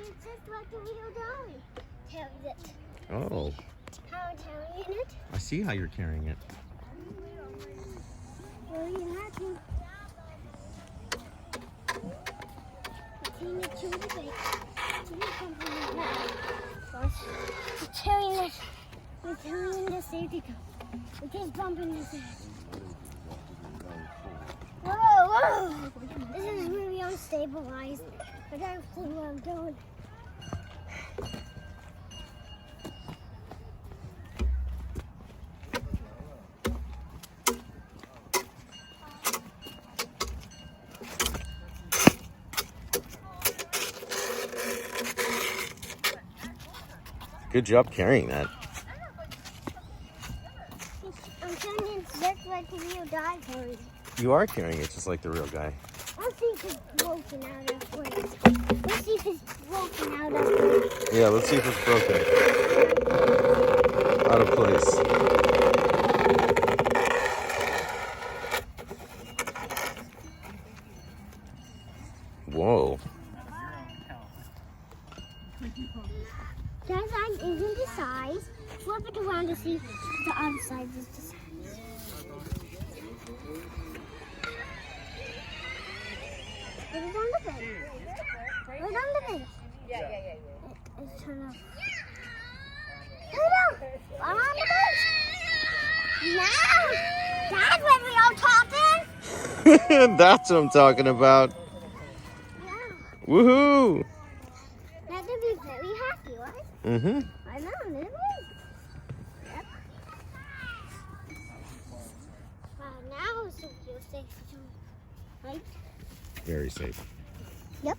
it's just like a real dolly. Carries it. Oh, How I'm carrying it? I see how you're carrying it. Well, you have to. Taking it to the bake. We're carrying it. We're carrying the safety car. We're just bumping this in. Whoa, whoa! This is really unstabilized. I don't see where I'm going. Good job carrying that. I'm carrying it just like a real guy carries. You are carrying it just like the real guy. Let's see if it's broken out of place. Let's see if it's broken out of place. Yeah, let's see if it's broken. Out of place. Whoa. That side isn't the size. Flip it around to see if the other side is the size. Put it on the base. Put it on the base. Yeah. It's turned off. Turn it on. I'm on the base. Now, that's when we all talking. That's what I'm talking about. Yeah. Woohoo! That would be very happy, right? Mm-hmm. I know, didn't we? Yep. Now so you're safe, right? Very safe. Yep.